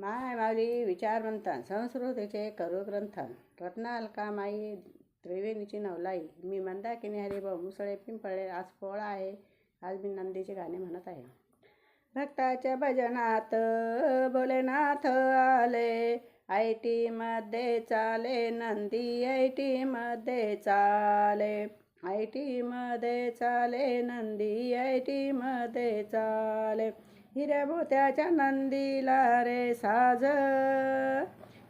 माय माऊली विचार मंथन संस्कृतीचे करू ग्रंथन रत्नालका माई त्रिवेणीची नवलाई. मी मंदाकिनी हरिभाऊ मुसळे पिंपळे. आज पोळा आहे, आज मी नंदीचे गाणे म्हणत आहे. भक्ताच्या भजनात भोलेनाथ आले, ऐटी मध्ये चाले नंदी, ऐटी मध्ये चाले, ऐटी मध्ये चाले नंदी, ऐटी मध्ये चाले. हिऱ्या मोत्याच्या नंदीला रे साज,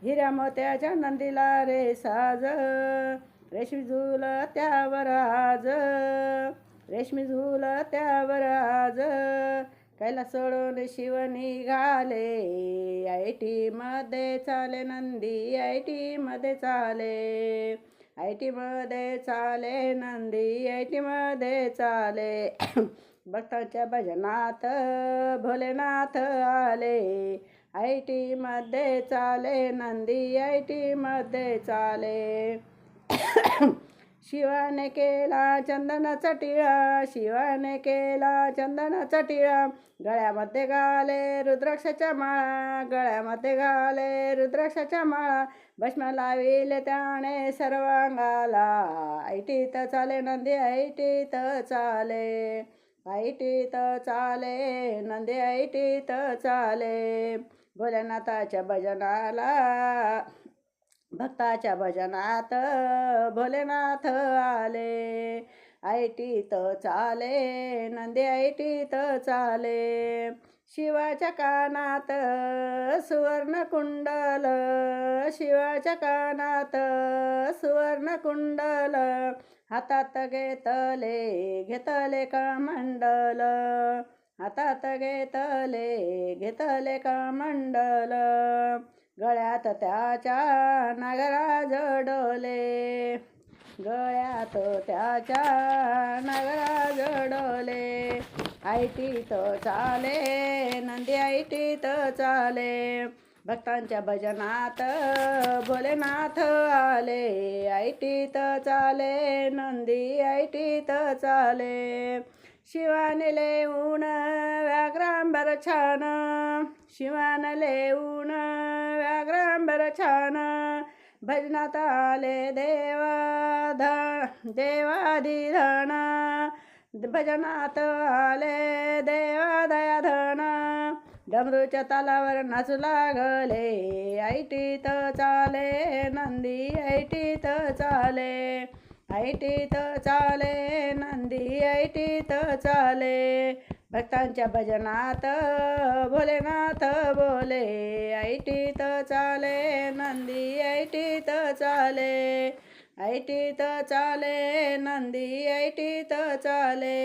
हिऱ्या मोत्याच्या नंदीला रे साज, रेशमी झूल त्यावर आज, रेशमी झूल त्यावर आज. कैलास सोडून शिव निघाले, ऐटी मध्ये चाले नंदी, ऐटी मध्ये चाले, ऐटी मध्ये चाले नंदी, ऐटी मध्ये चाले. भक्तांच्या भजनात भोलेनाथ आले, ऐटी मध्ये चाले नंदी, ऐटी मध्ये चाले. शिवाने केला चंदनाचा टिळा, शिवाने केला चंदनाचा टिळा, गळ्यामध्ये घाले रुद्राक्षाच्या माळा, गळ्यामध्ये घाले रुद्राक्षाच्या माळा. भस्म लाविले त्याने सर्वांगाला, ऐटीत चाले नंदी, ऐटीत चाले, ऐटीत चाले नंदी, ऐटीत चाले. भोलेनाथाच्या भजनाला, भक्ताच्या भजनात भोलेनाथ आले, ऐटीत चाले नंदी, ऐटीत चाले. शिवाच्या कानात सुवर्ण कुंडल, शिवाच्या कानात सुवर्ण कुंडल, हातात घेतले घेतले कमंडल, हातात घेतले कमंडल. गळ्यात त्याच्या नागराज डोले, गळ्यात त्याच्या नागराज डोले. ऐटीत चाले नंदी, ऐटीत चाले. भक्तांच्या भजनात भोलेनाथ आले, ऐटीत चाले नंदी, ऐटीत चाले. शिवाने लेऊन व्याघ्रांबर छान, शिवाने लेऊन व्याघ्रांबर छान. भजनात आले देवाधिधन, भजनात आले देवादयाधन. डमरूच्या तालावर नाचू लागले, ऐटीत चाले नंदी, ऐटीत चाले, ऐटीत चाले नंदी, ऐटीत चाले. भक्तांच्या भजनात भोलेनाथ बोले, ऐटीत चाले नंदी, ऐटीत चाले, ऐटीत चाले नंदी, ऐटीत चाले,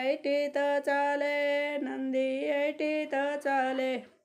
ऐटीत चाले नंदी, ऐटीत चाले.